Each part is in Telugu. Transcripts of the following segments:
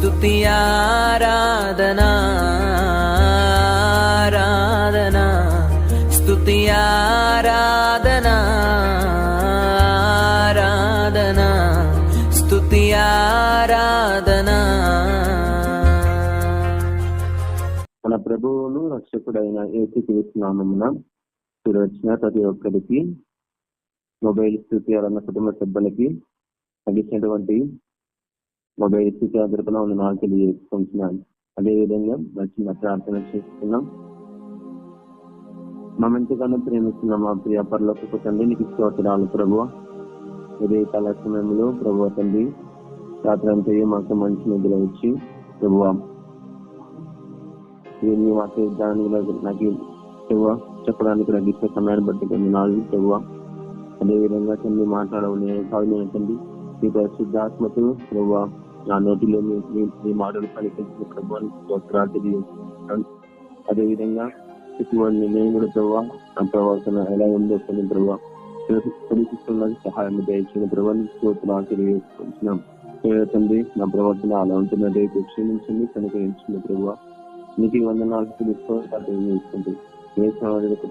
స్తుతి ఆరాధనా ఆరాధనా స్తుతి ఆరాధనా ఆరాధనా స్తుతి ఆరాధనా. మన ప్రభువును రక్షకుడైన యేసుక్రీస్తు నామమున వచ్చిన ప్రతి ఒక్కరికి, మొబైల్ స్థితి అన్న కుటుంబ సభ్యులకి తగ్గించినటువంటి మొబైల్ స్థితి అదృపణ నాకు తెలియజేసుకుంటున్నాను. అదేవిధంగా వచ్చిన ప్రార్థన చేస్తున్నాం. మమెంతగానో ప్రేమిస్తున్నాం మా ప్రియ పరలోకపు తండ్రి, నీకు స్తోత్రాలు ప్రభువా. ఇదే కాల సమయంలో ప్రభువా తండ్రి, రాత్రి అంతా మాకు మంచి నిధులు ఇచ్చి ప్రభువా మాకు దాని నాకు ప్రభువా చెప్పడానికి నాకు ఇచ్చే సమయాన్ని బట్టి కొన్ని నాలుగు ప్రభువా. అదేవిధంగా తండ్రి మాట్లాడవని కాదు తండ్రి, మీ పరిశుద్ధాత్మకు ప్రభువా నా నోటిలో మీ మాటలు పలికించిన ప్రభుత్వాన్ని స్తోత్రాలు తెలియజేస్తున్నాను. అదేవిధంగా ఇటువంటి నేను కూడా ప్రభావ నా ప్రవర్తన ఎలా ఉందో కొన్ని ప్రభావ పరీక్షిస్తున్నది సహాయం దయచిన ప్రభావాన్ని స్తోత్రాలు తెలియజేసుకుంటున్నాం. తండ్రి నా ప్రవర్తన అలా ఉంటున్నది క్షీణించింది కనుకరించింది ప్రభావ. నీకు వందనాలు తెలియజేసుకుంటూ ఏ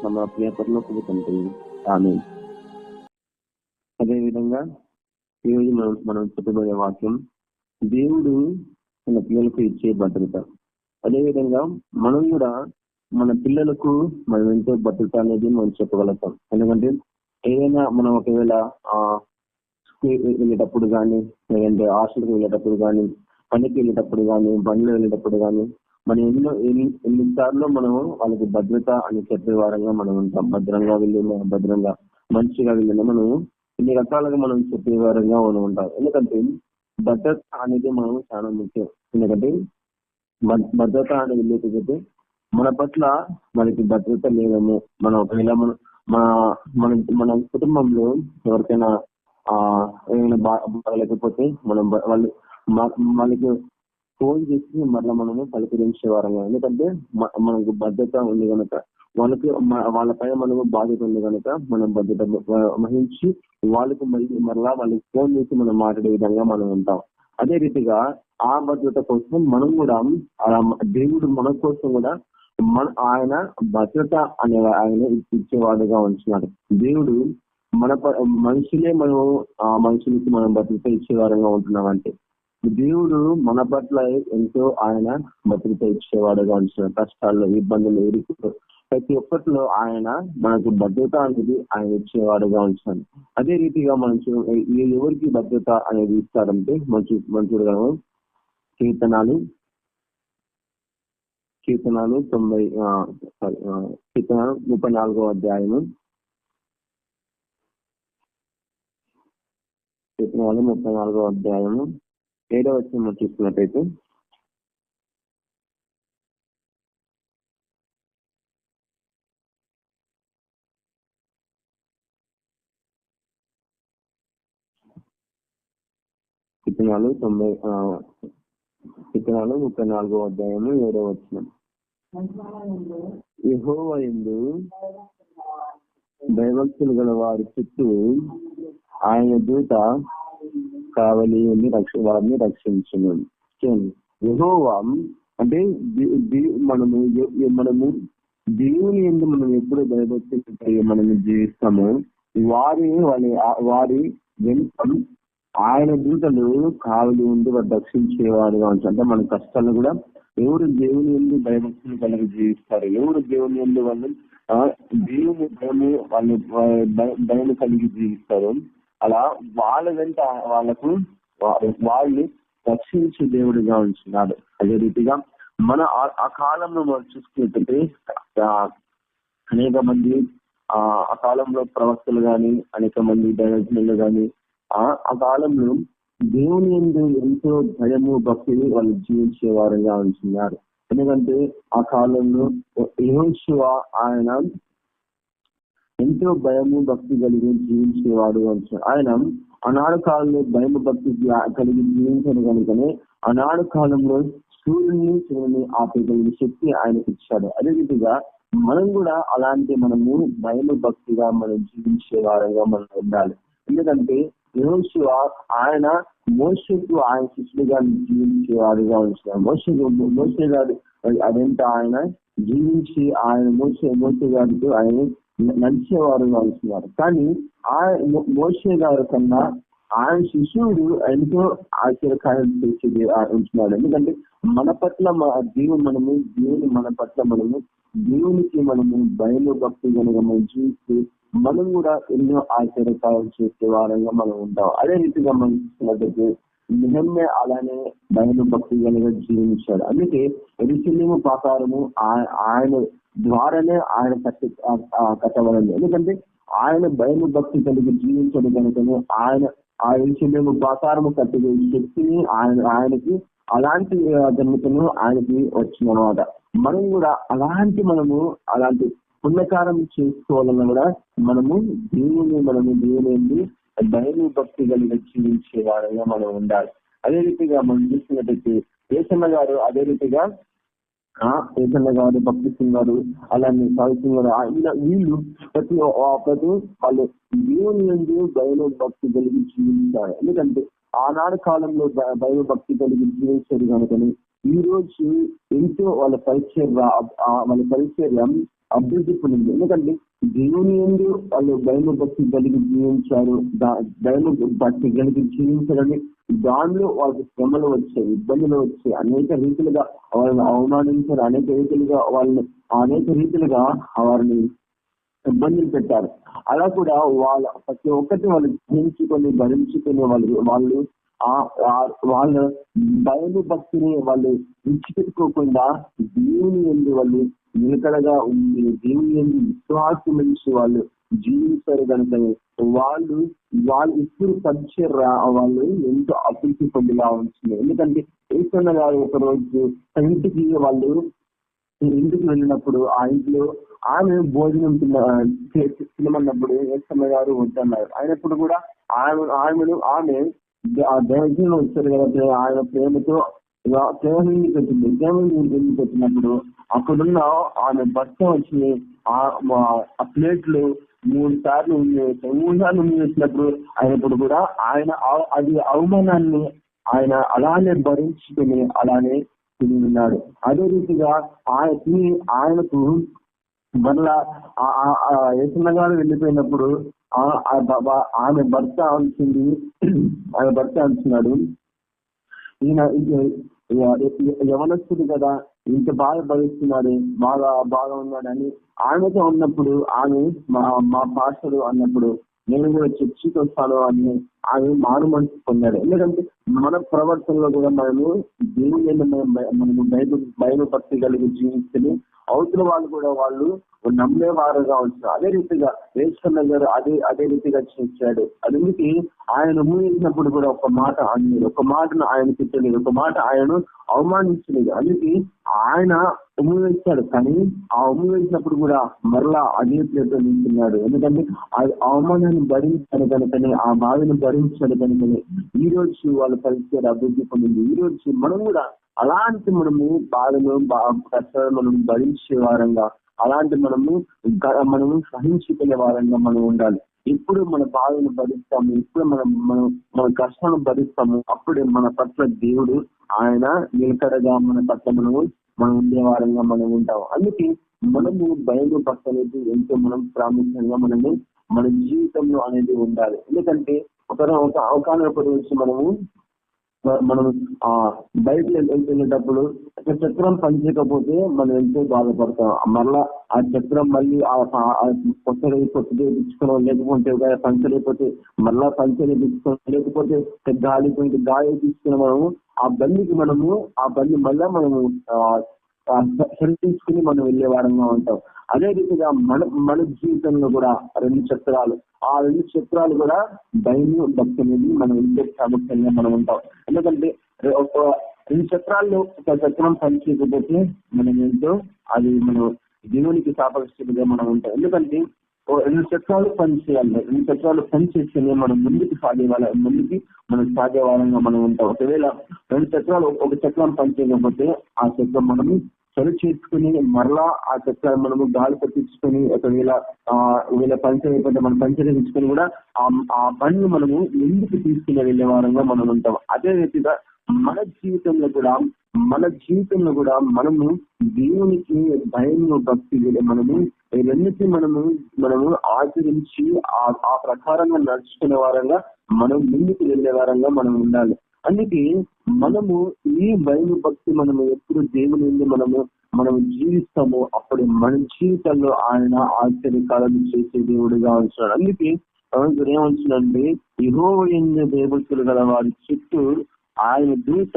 సమాప్యాపరలో తండ్రి ఆమేన్. అదేవిధంగా ఈరోజు మనం చెప్పబోయే వాక్యం దేవుడు మన పిల్లలకు ఇచ్చే భద్రత. అదేవిధంగా మనం కూడా మన పిల్లలకు మనం ఎంతో భద్రత అనేది మనం చెప్పగలుగుతాం. ఎందుకంటే ఏదైనా మనం ఒకవేళ స్కూల్ వెళ్ళేటప్పుడు కానీ, లేదంటే హాస్టల్కి వెళ్ళేటప్పుడు కానీ, పనికి వెళ్ళేటప్పుడు కానీ, బండ్లు వెళ్ళేటప్పుడు కానీ, మనం ఎన్నిసార్లు మనం వాళ్ళకి భద్రత అని చెప్పే వారంగా మనం ఉంటాం. భద్రంగా వెళ్ళిన, భద్రంగా మంచిగా వెళ్ళిన మనం ఇన్ని రకాలుగా మనం చెప్పే వారంగా మనం ఉంటాం. ఎందుకంటే భద్రత అనేది మనం చాలా ముఖ్యం. ఎందుకంటే భద్రత అనేది లేకపోతే మన పట్ల మనకి భద్రత లేదేమో. మనం ఒకవేళ మన కుటుంబంలో ఎవరికైనా ఏమైనా బాగలేకపోతే మనం వాళ్ళకి ఫోన్ చేసి మరలా మనము పలకరించే వారంగా. ఎందుకంటే మనకు భద్రత ఉంది కనుక, వాళ్ళపైన మనము బాధ్యత ఉంది కనుక మనం భద్రత వహించి వాళ్ళకి మరలా వాళ్ళకి ఫోన్ చేసి మనం మాట్లాడే విధంగా మనం ఉంటాం. అదే రీతిగా ఆ భద్రత కోసం మనం కూడా దేవుడు మన కోసం కూడా ఆయన భద్రత అనే ఆయన ఇచ్చేవాడుగా ఉంటున్నాడు. దేవుడు మనుషులే మనం మనుషులకి మనం భద్రత ఇచ్చేవారంగా ఉంటున్నాం. అంటే దేవుడు మన పట్ల ఎంతో ఆయన భద్రత ఇచ్చేవాడుగా ఉంటున్నాడు. కష్టాల్లో, ఇబ్బందులు, ఇరుకులు ప్రతి ఒక్కటిలో ఆయన మనకు భద్రత అనేది ఆయన ఇచ్చేవాడుగా ఉంటున్నాడు. అదే రీతిగా మనం ఎవరికి భద్రత అనేది ఇస్తారంటే మనం చూడగలము. కీర్తనాలు 34వ అధ్యాయము, కీర్తనాలు 34వ అధ్యాయము 7వ వచనం చూస్తున్నట్టయితే, కీర్తనాలు 34వ అధ్యాయము 7వ వచనం, యెహోవా యందు భయభక్తులు గల వారి చుట్టూ ఆయన దూత కావలి ఉండి వారిని రక్షించును. యెహోవా అంటే మనము దేవుని యందు మనం ఎప్పుడు భయభక్తులు మనము జీవిస్తామో వారి వెనుక ఆయన దూతలు కావలి ఉండి వారు రక్షించేవారుగా ఉంటారు. అంటే మన కష్టాలు కూడా ఎవరు దేవుని యందు భయభక్తులు కలిగి జీవిస్తారు, ఎవరు దేవుని యందు వాళ్ళు దేవుని భయము భయం కలిగి జీవిస్తారు, అలా వాళ్ళ వెంట వాళ్ళు రక్షించే దేవుడిగా ఉంటున్నాడు. అదే రీతిగా మన ఆ కాలంలో మనం చూసుకున్నట్లయితే అనేక మంది ఆ కాలంలో ప్రవక్తలు గాని, అనేక మంది దైవజ్ఞులు గాని ఆ కాలంలో దేవుని యందు ఎంతో భయము భక్తిని వాళ్ళు జీవించే వారుగా ఉంటున్నారు. ఎందుకంటే ఆ కాలంలో యెహోషువ ఆయన ఎంతో భయము భక్తి కలిగి జీవించేవాడు అంటున్నారు. ఆయన ఆనాడు కాలంలో భయము భక్తి కలిగి జీవించను కనుకనే ఆనాడు కాలంలో సూర్యుని ఆపేయగలిగిన శక్తి ఆయనకు ఇచ్చాడు. అదే రీతిగా మనం కూడా అలాంటి మనము భయము భక్తిగా మనం జీవించే వారంగా మనం ఉండాలి. ఎందుకంటే యెహోషువ ఆయన మోషేకు ఆయన శిష్యుడిగా జీవించేవాడుగా ఉంటున్నాడు. మోషే గారు అదంతా ఆయన జీవించి ఆయన మోషే గారికి ఆయన నడిచేవారుగా ఉంటున్నారు. కానీ మోషే గారి కన్నా ఆయన శిష్యుడు ఎంతో ఆశ్చర్యకార్యం చేసేది ఉంటున్నాడు. ఎందుకంటే మన పట్ల దేవుని మన పట్ల దేవునికి భయము భక్తి కనుక మనం జీవిస్తే మనం కూడా ఎన్నో ఆశ్చర్యకార్యాలు చేసే వారంగా మనం ఉంటాం. అదే రీతిగా మనం చూసినట్లయితే నిజమే అలానే భయము భక్తి కనుక జీవించాడు. అందుకే యెరూషలేము ప్రాకారము ఆయన ద్వారానే ఆయన కట్టబడింది. ఎందుకంటే ఆయన భయము భక్తి కలిగి జీవించడం కనుకనే ఆయన ఆ యెరూషలేము ప్రాకారము కట్టే శక్తిని ఆయనకి అలాంటి జన్మతను ఆయనకి వచ్చిందనమాట. మనం కూడా అలాంటి పుణ్యకారం చేసుకోవాలన్నా కూడా దేవుని భయము భక్తి కలిగి జీవించే వారంగా మనం ఉండాలి. అదే రీతిగా మనం చూసినట్టయితే ఏసన్న గారు అదే రీతిగా ఏసన్న గారు, భక్తి సింగ్ గారు, అలానే సాయి సింగ్ గారు, వీళ్ళు ప్రతి వాళ్ళు దేవుని యందు భయము భక్తి కలిగి జీవించారు. ఎందుకంటే ఆనాడు కాలంలో భయ భక్తి కలిగి జీవించారు కనుకని ఈ రోజు ఎంతో వాళ్ళ పరిచర్యం అభివృద్ధి పొందింది. ఎందుకంటే దేవుని యందు వాళ్ళు భయము భక్తి కలిగి జీవించారు. భయము భక్తి కలిగి జీవించాలని దానిలో వాళ్ళకి శ్రమలు వచ్చాయి, ఇబ్బందులు వచ్చాయి, అనేక రీతిలుగా వాళ్ళని అవమానించారు, అనేక రీతిలుగా వారిని ఇబ్బందులు పెట్టారు. అలా కూడా ప్రతి ఒక్కటి వాళ్ళు భరించుకుని వాళ్ళు వాళ్ళ భయము భక్తిని వాళ్ళు విడిచిపెట్టుకోకుండా దేవుని యందు వాళ్ళు నిలకడగా ఉంది, దేవుని యందు విశ్వాసం నుంచి వాళ్ళు జీవిస్తారు కనుక వాళ్ళు ఇప్పుడు వాళ్ళు ఎంతో అభివృద్ధి పొందిలా ఉంటుంది. ఎందుకంటే ఏసన్న గారు ఒక రోజు ఇంటికి వెళ్ళినప్పుడు ఆ ఇంట్లో ఆమె భోజనం తినమన్నప్పుడు ఏసన్న గారు వద్దన్నారు. అయినప్పుడు కూడా ఆమె దైవజనం వచ్చారు కాబట్టి ఆయన ప్రేమతో ప్రేమకి వచ్చినప్పుడు అక్కడున్న ఆమె భర్త వచ్చి ఆ ప్లేట్లు 3 సార్లు వేసినప్పుడు అయినప్పుడు కూడా ఆయన అది అవమానాన్ని ఆయన అలానే భరించుకుని అలానే తిని ఉన్నాడు. అదే రీతిగా ఆయనకు మరలా ఏసన్న గారు వెళ్ళిపోయినప్పుడు ఆమె భర్త అంటున్నాడు, ఈయన యవనస్తుడు కదా, ఇంత బాగా భరిస్తున్నాడు, బాగా ఉన్నాడని ఆమెతో ఉన్నప్పుడు ఆమె మా పాస్టర్ అన్నప్పుడు నేను కూడా చర్చికి వస్తాను అని ఆమె మారు మనసు పొందాడు. ఎందుకంటే మన ప్రవర్తనలో కూడా మనము భయం భక్తి కలిగి జీవిస్తే అవతల వాళ్ళు కూడా వాళ్ళు నమ్మేవారుగా ఉంటున్నారు. అదే రీతిగా ఏసన్న గారు అదే రీతిగా చేశాడు. అందుకే ఆయన ఊహించినప్పుడు కూడా ఒక మాట అన్నాడు, ఒక మాటను ఆయన తిట్టలేదు, ఒక మాట ఆయనను అవమానించలేదు. అందుకే ఆయన ఉమ్మవేశాడు, కానీ ఆ ఉమ్మవేసినప్పుడు కూడా మరలా అదే ప్లేట్లో నింటున్నాడు. ఎందుకంటే ఆ అవమానాన్ని భరించాడు కనుకనే, ఆ బాధను భరించాడు కనుకనే ఈ రోజు వాళ్ళ పరిస్థితి అభివృద్ధి పొందింది. ఈ రోజు మనం కూడా అలాంటి బాధను కష్టాలను భరించే వారంగా, అలాంటి మనము సహించుకునే వారంగా మనం ఉండాలి. ఎప్పుడు మన బాధను భరిస్తాము, ఎప్పుడు మన కష్టాలను భరిస్తాము, అప్పుడే మన పట్ల దేవుడు ఆయన నిలకడగా మన పట్ల మనం ఉండే వారంగా మనం ఉంటాం. అందుకే మనము భయం భక్తి అనేది ఎంతో ప్రాముఖ్యంగా మన జీవితంలో అనేది ఉండాలి. ఎందుకంటే ఒక రోజు మనం బయటకు వెళ్తున్నప్పుడు చక్రం పనిచేయకపోతే మనం ఎంతో బాధపడతాం. మళ్ళా ఆ చక్రం మళ్ళీ కొత్తగా తెచ్చుకోవడం, లేకపోతే పంచర్ అయిపోతే మళ్ళా పంచర్ తెచ్చుకోవడం, లేకపోతే గాలి తీసుకుని ఆ బండికి మళ్ళా తీసుకుని మనం వెళ్లే వారంగా ఉంటాం. అదే రీతిగా మన జీవితంలో కూడా 2 చక్రాలు, ఆ 2 చక్రాలు కూడా భయం భక్తి అనేది మనం ఎంతో ప్రాముఖ్యంగా మనం ఉంటాం. ఎందుకంటే 2 చక్రాల్లో ఒక చక్రం పనిచేయకపోతే మనం ఎంతో మనం దేవునికి సాపక్షిగా మనం ఉంటాం. ఎందుకంటే 2 చక్రాలు పనిచేయాలి, 2 చక్రాలు పనిచేస్తేనే మనం ముందుకు సాగే వారంగా మనం ఉంటాం. ఒకవేళ 2 చక్రాలు ఒక చక్రం పనిచేయకపోతే ఆ చక్రం మనము సరి చేసుకుని మరలా ఆ చెక్క మనము గాలి పట్టించుకొని ఒకవేళ పంచర్ అయిపోతే మనం పంచర్ వేయించుకొని కూడా ఆ బండిని మనము ఎందుకు తీసుకుని వెళ్ళే వారంగా మనం ఉంటాం. అదే రీతిగా మన జీవితంలో కూడా మనము దేవునికి భయం భక్తి మనము ఇవన్నిటి మనము ఆచరించి ఆ ప్రకారంగా నడుచుకునే వారంగా మనం ముందుకు వెళ్లే వారంగా మనం ఉండాలి. అందుకే మనము ఈ భయం భక్తి మనము ఎప్పుడు దేవుని మనము జీవిస్తామో అప్పుడు మన జీవితంలో ఆయన ఆశ్చర్యకాలను చేసే దేవుడిగా ఉంటున్నాడు. అందుకే ఏమంటున్నాడంటే యెహోవా యందు భయభక్తులు గల వారి చుట్టూ ఆయన దూత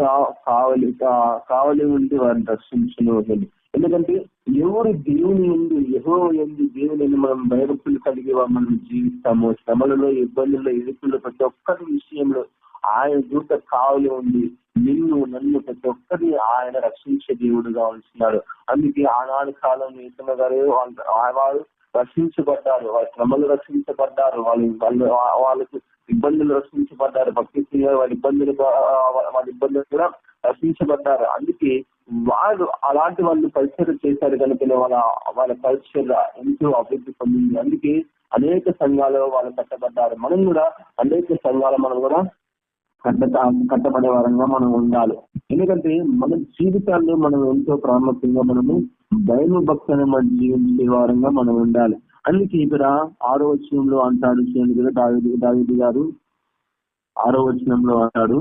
కావలి ఉండి వారిని రక్షించును. ఎందుకంటే ఎవరు దేవుని యందు యెహోవా యందు దేవుని మనం భయభక్తులు కలిగి మనం జీవిస్తామో శ్రమలలో ఇబ్బందుల్లో ఎదుర్కొన్న ప్రతి ఒక్కరి విషయంలో ఆయన దూత కావలి ఉంది నన్ను ప్రతి ఒక్కరిని ఆయన రక్షించే దేవుడుగా ఉంటున్నాడు. అందుకే ఆనాడు కాలం యేసయ్య గారు వారు రక్షించబడ్డారు, వాళ్ళ శ్రమలు రక్షించబడ్డారు, వాళ్ళకి ఇబ్బందులు రక్షించబడ్డారు, భక్తి వాళ్ళ ఇబ్బందులు కూడా రక్షించబడ్డారు. అందుకే వాళ్ళు అలాంటి వాళ్ళు పరిచయం చేశారు కనుక వాళ్ళ పరిచయం ఎంతో అభివృద్ధి పొందింది. అందుకే అనేక సంఘాలు వాళ్ళు కట్టబడ్డారు. మనం కూడా అనేక సంఘాలు మనం కూడా కట్టబడే వారంగా మనం ఉండాలి. ఎందుకంటే మన జీవితాల్లో మనం ఎంతో ప్రాముఖ్యంగా మనము దైవ భక్తిని మనం జీవించే వారంగా మనం ఉండాలి. అందుకే ఇక్కడ 6వ వచనంలో అంటాడు కదా దావీదు గారు 6వ వచనంలో అంటాడు,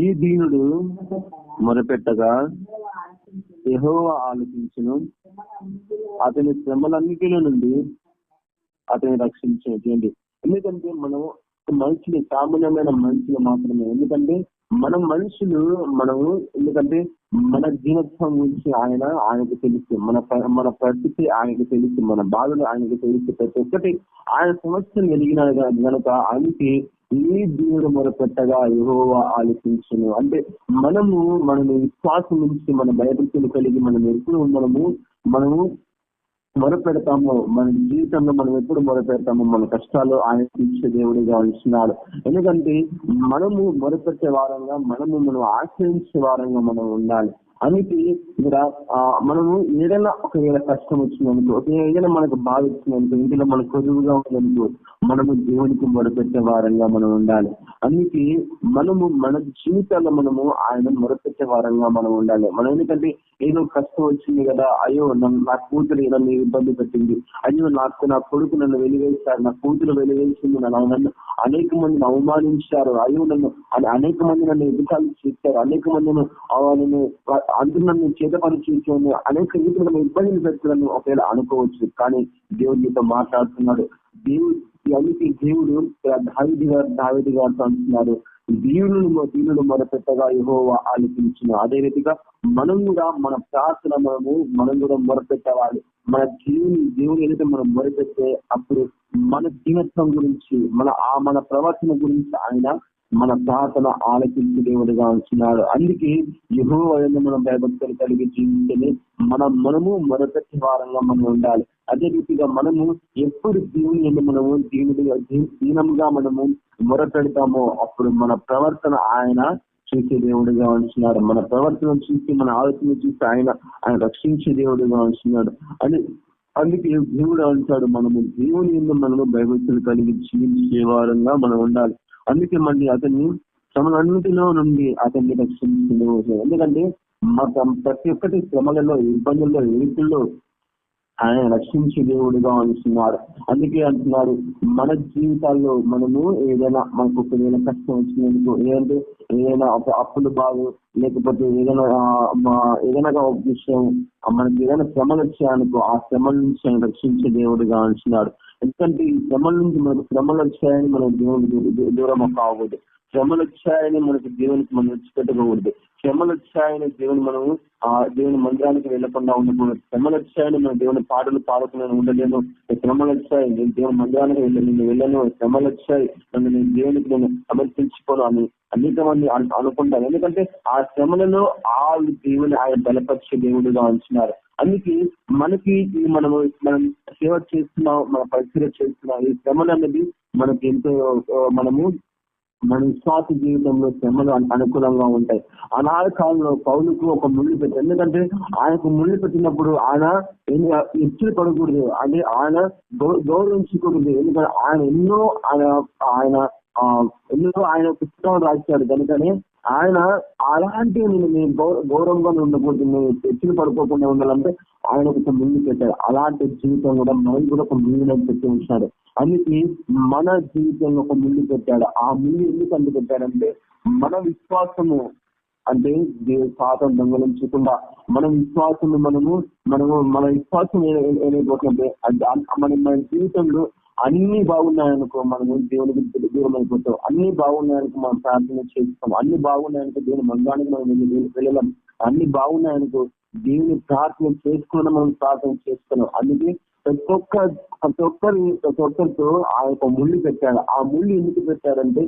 ఈ దీనుడు మొరపెట్టగా యెహోవా ఆలకించును, అతని శ్రమలన్నిటిలో నుండి అతన్ని రక్షించేది. ఎందుకంటే మనము మనుషులు సామాన్యమైన మనుషులు మాత్రమే. ఎందుకంటే ఎందుకంటే మన జీవత్వం గురించి ఆయనకు తెలుసు, మన పరిస్థితి ఆయనకు తెలుసు, మన బాధలు ఆయనకు తెలుసు, ప్రతి ఒక్కటి ఆయన సమస్యలు ఎదిగిన గనుక ఆయనకి ఈ దేవుడు మొరపెట్టగా యెహోవా ఆలకించును. అంటే మన విశ్వాసం నుంచి మన భయభక్తులు కలిగి మనము మొరపెడతాము. మన జీవితంలో మనం ఎప్పుడు మొరపెడతాము, మన కష్టాలు ఆయన తీర్చే దేవుడిగా ఉంటున్నాడు. ఎందుకంటే మనము మొరపెట్టే వారంగా మనం ఆశ్రయించే వారంగా మనం ఉండాలి. అందుకే ఇక్కడ మనము ఏదైనా ఒకవేళ కష్టం వచ్చిందనుకో, ఏదైనా మనకు బాధ వచ్చిందనుకో, ఇంట్లో మనకు కొద్దుగా ఉందనుకో, మనము దేవునికి మొరపెట్టే వారంగా మనం ఉండాలి. అందుకే మన జీవితాల్లో ఆయన మొరపెట్టే వారంగా మనం ఉండాలి. మనం ఎందుకంటే ఏదో కష్టం వచ్చింది కదా, అయ్యో నా కూతురు నన్ను ఇబ్బంది పెట్టింది, అయ్యో నా కొడుకు నన్ను వెలివేశారు, నా కూతురు వెలివేసింది, నన్ను అనేక మందిని అవమానించారు, అయ్యో అనేక మంది నన్ను ఎదుటాలు చేశారు, అనేక మందిని అందరూ నన్ను చేత పని చేసి అనేక రీతిలో ఇబ్బందులు పెడుతున్నాను ఒకవేళ అనుకోవచ్చు. కానీ దేవుడు మీతో మాట్లాడుతున్నాడు. అందుకే దేవుడు దావీదు గారితో అంటున్నాడు, దీనుడు మొరపెట్టగా యెహోవా ఆలకించును. అదే రీతిగా మనం కూడా మన ప్రార్థన మనం కూడా మొరపెట్టవాలి. మన దేవుని ఏదైతే మనం మొరపెట్టే అప్పుడు మన జీవితం గురించి మన ప్రవర్తన గురించి ఆయన మన ప్రార్థన ఆలకించే దేవుడిగా ఉంటున్నాడు. అందుకే యెహోవా యందు మనం భయభక్తులు కలిగి జీవించని మనము మొరపెట్టే వారంగా మనం ఉండాలి. అదే రీతిగా మనము ఎప్పుడు దేవుని యందు దీనంగా మనము మొరపెడతామో అప్పుడు మన ప్రవర్తన ఆయన చూసే దేవుడిగా ఉంటున్నాడు. మన ప్రవర్తన చూసి మన ఆలోచన చూసి ఆయన రక్షించే దేవుడిగా ఉంటున్నాడు. అందుకే దేవుడు అంటాడు, మనము దేవుని యందు మనము భయభక్తులు కలిగి జీవించే వారంగా మనం ఉండాలి. అందుకే మళ్ళీ అతన్ని శ్రమలన్నిటిలో నుండి అతన్ని రక్షించే. ఎందుకంటే ప్రతి ఒక్కటి శ్రమలలో, ఇబ్బందుల్లో, ఎరుకుల్లో ఆయన రక్షించే దేవుడిగా ఉంటున్నాడు. అందుకే అంటున్నాడు, మన జీవితాల్లో మనము ఏదైనా మనకు ఏదైనా కష్టం వచ్చినందుకు, ఏదైనా అప్పులు బాగు, లేకపోతే ఏదైనా ఒక విషయం మనకి ఏదైనా శ్రమలు వచ్చాయనుకో, ఆ శ్రమల నుంచి ఆయన రక్షించే దేవుడిగా ఉంటున్నాడు. ఎందుకంటే ఈ శ్రమల నుంచి మనకు శ్రమలు వచ్చాయని మనం దేవునికి దూరం కావకూడదు, శ్రమలు వచ్చాయని మనకి దేవునికి మనం విడిచిపెట్టకూడదు, శ్రమలు వచ్చాయని దేవుని మందిరానికి వెళ్లకుండా ఉండకూడదు, శ్రమలు వచ్చాయని మన దేవుని పాటలు పాడుకుని ఉండలేను, శ్రమలు వచ్చాయి నేను దేవుని మందిరానికి వెళ్ళను, శ్రమలు వచ్చాయి నేను దేవునికి నేను సమర్పించుకోను అని అనేక మంది అనుకుంటారు. ఎందుకంటే ఆ శ్రమలలో దేవుని ఆయన బలపరిచే దేవుడిగా ఉంటున్నారు. అందుకే మనకి మనం సేవ చేస్తున్నాం, మన పరిచయం చేస్తున్నాం, ఈ శ్రమలు అనేది మనకి ఎంతో మనము మన విశ్వాస జీవితంలో శ్రమలు అనుకూలంగా ఉంటాయి. ఆనాడు కాలంలో పౌలుకు ఒక ముళ్ళు పెట్టి, ఎందుకంటే ఆయనకు ముళ్ళు పెట్టినప్పుడు ఆయన ఎత్తులు పడకూడదు, అంటే ఆయన గౌరవించకూడదు. ఎందుకంటే ఆయన ఎన్నో ఆయన పుస్తకం రాశాడు. కనుకనే ఆయన అలాంటి నేను గౌరవంగా ఉండకూడదు, నేను ఎత్తులు పడుకోకుండా ఉండాలంటే ఆయన ఒక ముళ్ళు పెట్టాడు. అలాంటి జీవితం కూడా మనం కూడా ఒక ముళ్ళు పెట్టి ఉంచాడు. అందుకే మన జీవితంలో ఒక ముళ్ళు పెట్టాడు. ఆ ముళ్ళు ఎందుకు పెట్టాడంటే మన విశ్వాసము, అంటే పాతం దొంగలించకుండా మన విశ్వాసము మన విశ్వాసం ఏమైపోతుందంటే మన జీవితంలో అన్ని బాగున్నాయనుకో మనము దేవునికి దూరం అయిపోతాం. అన్ని బాగున్నాయనుకో మనం ప్రార్థన చేస్తాం. అన్ని బాగున్నాయనుకో దేవుని మందిరానికి మనం వెళ్ళలేం. అన్ని బాగున్నాయనుకో దేవుని ప్రార్థన చేసుకున్న మనం ప్రార్థన చేస్తున్నాం. అందుకే ప్రతి ఒక్కరితో ఆ యొక్క ముళ్ళు పెట్టాడు. ఆ ముళ్ళు ఎందుకు పెట్టాడంటే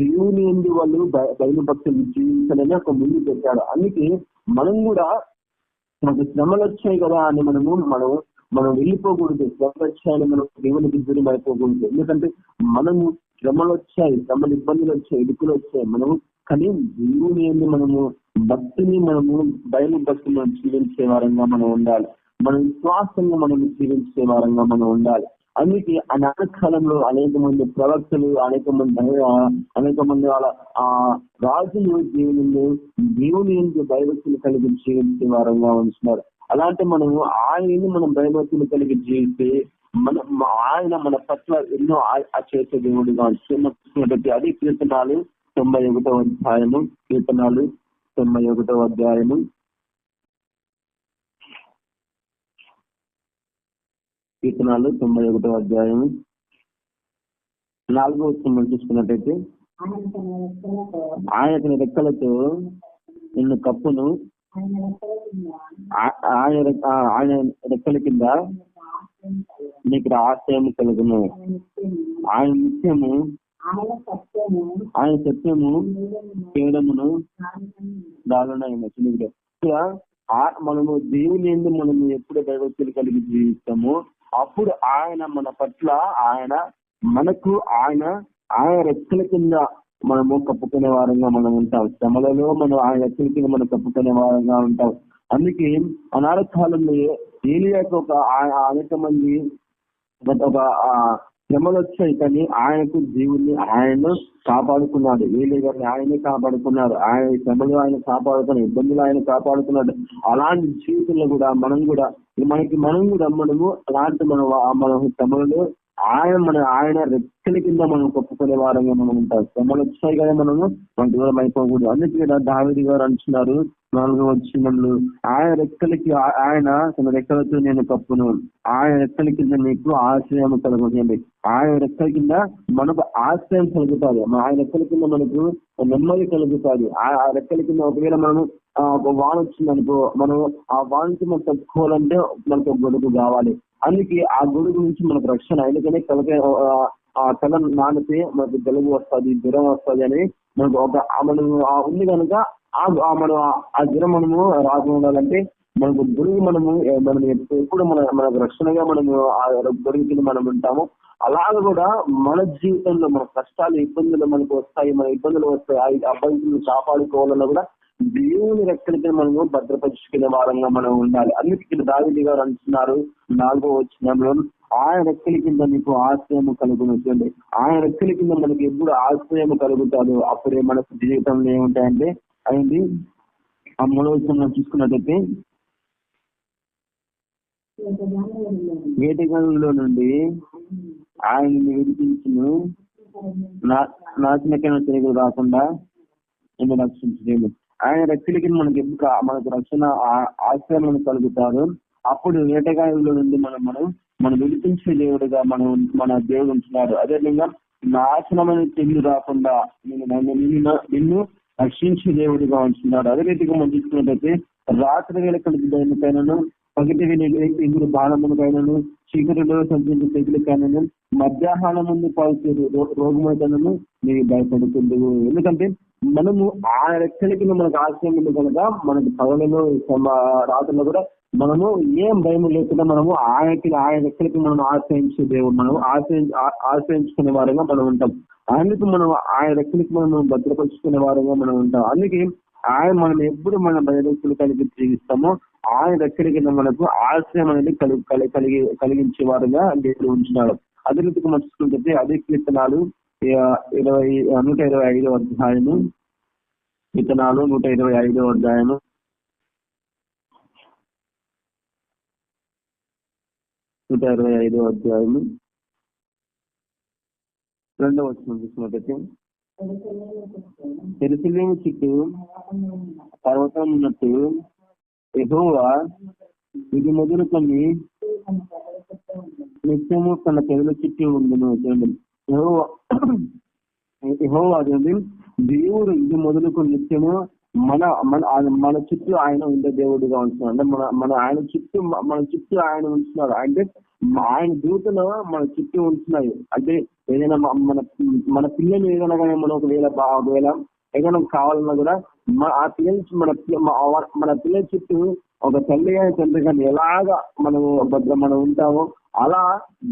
దేవుని ఎందు వాళ్ళు భయభక్తులు జీవించాలని ఒక ముళ్ళు పెట్టాడు. అందుకే మనం కూడా మనకు శ్రమలు వచ్చాయి కదా అని మనం వెళ్ళిపోకూడదు. శ్రమలు వచ్చాయని మనం దేవునికి దూరం అయిపోకూడదు. ఎందుకంటే మనము శ్రమలు వచ్చాయి, శ్రమలు ఇబ్బందులు వచ్చాయి, ఇరుకులు వచ్చాయి, మనము కానీ దేవుని ఎందు మనము భక్తిని భక్తి మనం జీవించే వారంగా మనం ఉండాలి. మన విశ్వాసంగా మనం జీవించే వారంగా మనం ఉండాలి. అందుకే అనాథ కాలంలో అనేక మంది ప్రవక్తలు, అనేక మంది వాళ్ళ రాజులు దేవుని ఎందు భయభక్తులు కలిగి జీవించే వారంగా ఉంటున్నారు. అలాంటి మనం భయభక్తులు కలిగి జీవిస్తే ఆయన మన పట్ల ఎన్నో చేసే దేవుడుగా చూసినట్టు. అది కీర్తనాలు 91వ అధ్యాయము, కీర్తనాలు 91వ అధ్యాయము 91వ అధ్యాయం 4వ వచనం చూసుకున్నట్టయితే, ఆయన రెక్కలతో నిన్ను కప్పును, ఆయన రెక్కల కింద నీకు ఆశ్రయం కలుగును. ఆయన నిత్యము, ఆయన సత్యము కేడమును దారుణ. మనము దేవుని ఎందు మనము ఎప్పుడు భయభక్తులు కలిగి జీవిస్తామో అప్పుడు ఆయన మన పట్ల ఆయన రెక్కల కింద మనము కప్పుకునే వారంగా మనం ఉంటాం. శ్రమలలో ఆయన రెక్కల కింద మనం కప్పుకునే వారంగా ఉంటాం. అందుకే అనాథ కాలంలో ఏలియాకు అనేక మంది శ్రమలు వచ్చాయి, కానీ ఆయనకు దేవుణ్ణి ఆయన కాపాడుకున్నాడు. ఏలియా గారిని ఆయనే కాపాడుకున్నారు. ఆయన శ్రమలు ఆయన కాపాడుకున్నాడు, ఇబ్బందులు ఆయన కాపాడుకున్నాడు. అలాంటి జీవితంలో కూడా మనం అలాంటి మన శ్రమలలో ఆయన రెక్కల కింద మనం కప్పుకునే వారంగా మనం ఉంటాం. శ్రమలు వచ్చాయి కదా మనం దూరం అయిపోకూడదు. అందుకే దావీదు గారు అంటున్నారు 4వ వచనంలో, ఆయన రెక్కలకి తన రెక్కలతో నేను కప్పును, ఆయన రెక్కల కింద నీకు ఆశ్రయం కలుగుతుంది. ఆయన రెక్కల కింద మనకు ఆశ్రయం కలుగుతుంది. ఆయన రెక్కల కింద మనకు నెమ్మది కలుగుతుంది. ఆ రెక్కల కింద ఒకవేళ మనము ఒక వాన వచ్చిందనుకో, మనం ఆ వాన నుంచి మనం తప్పుకోవాలంటే మనకు గొడుగు కావాలి. అందుకే ఆ గొడుగు నుంచి మనకు రక్షణ. ఎందుకని తల నానితే మనకు జలుబు వస్తుంది, జ్వరం వస్తుంది అని మనకు ఉంది కనుక మనం ఆ జ్వరం మనము రాకుండా ఉండాలంటే మనకు గొడుగు మనం ఎప్పుడు మనకు రక్షణగా ఆ గొడుగు కింద మనం ఉంటాము. అలాగ కూడా మన జీవితంలో మన కష్టాలు, ఇబ్బందులు మనకు వస్తాయి, మన ఇబ్బందులు వస్తాయి. ఆ ఇబ్బందులు కాపాడుకోవాలన్నా కూడా దేవుని రెక్కలకి మనము భద్రపరుచుకునే వారంగా మనం ఉండాలి. అందుకే దావీదు గారు అంటున్నారు 4వ వచనంలో, ఆయన రెక్కల కింద నీకు ఆశ్రయం కలుగును. ఆయన రెక్కల కింద మనకి ఎప్పుడు ఆశ్రయం కలుగుతాడు అప్పుడే మనకు జీవితంలో ఏముంటాయంటే అయింది. ఆ 3వ వచనం చూసుకున్నట్టయితే, వేటగాళ్ళలో నుండి ఆయన్ని విడిపించును, నాశనకైనా తిరిగి రాకుండా నేను రక్షించలేను. ఆయన రెక్కల కింద మనకు రక్షణ ఆశ్రయం కలుగుతారు. అప్పుడు వేటగాళ్ళలో నుండి మనం విడిపించే దేవుడుగా మన దేవుడు ఉంటున్నారు. అదేవిధంగా నాశనమైన తెగులు రాకుండా నిన్ను రక్షించే దేవుడిగా ఉంటున్నాడు. అదే రీతిగా మనం చూసుకున్నట్టయితే, రాత్రి వేళ కలిగి దేనికైనాను, పగటి ఎగురు బాణములకైనాను, చీకటిలో సంచరించే తెగులకైనాను, మధ్యాహ్నం ముందు పాల్చే రోగమైతేనను మీరు భయపడుతుంది. ఎందుకంటే మనము ఆ రెక్కలకి మనకు ఆశ్రయం ఉంది కనుక మనకు పగలను రాత్రుల్లో కూడా మనము ఏం భయం లేకుండా మనము ఆయన రెక్కలకి మనం ఆశ్రయించే దేవుడు, మనం ఆశ్రయించుకునే వారంగా మనం ఉంటాం. అందుకు మనం ఆయన రెక్కలకి మనం భద్రపరుచుకునే వారంగా మనం ఉంటాం. అందుకే ఆయన మనం ఎప్పుడు మన భయభక్తులు కలిగి జీవిస్తామో ఆయన రెక్కలకి మనకు ఆశ్రయం అనేది కలిగించే వారుగా దేవుడు ఉంటున్నాడు. అదే రీతికి మర్చుకుంటే అదే కీర్తనాలు 125వ అధ్యాయము, కీర్తనాలు 125వ అధ్యాయము 125వ అధ్యాయము 2వ వచనం చూసినట్లయితే, యెరూషలేము చుట్టూ పర్వతం ఉన్నట్టు యెహోవా ఇది మొదలుకొని నిత్యము తన ప్రజల చుట్టూ ఉండును. యెహోవా దేవుడు ఇది మొదలుకొని నిత్యము మన మన చుట్టూ ఆయన ఉండే దేవుడిగా ఉంటున్నాడు. అంటే మన చుట్టూ ఆయన ఉంటున్నాడు. అంటే ఆయన దూతలు మన చుట్టూ ఉంటున్నాయి. అంటే ఏదైనా మన పిల్లలు ఏదైనా కానీ మనం ఒకవేళ ఏదైనా కావాలన్నా కూడా ఆ పిల్లలు మన పిల్లల చుట్టూ ఒక తల్లి అయిన తండ్రి కానీ ఎలాగా మనం ఉంటామో అలా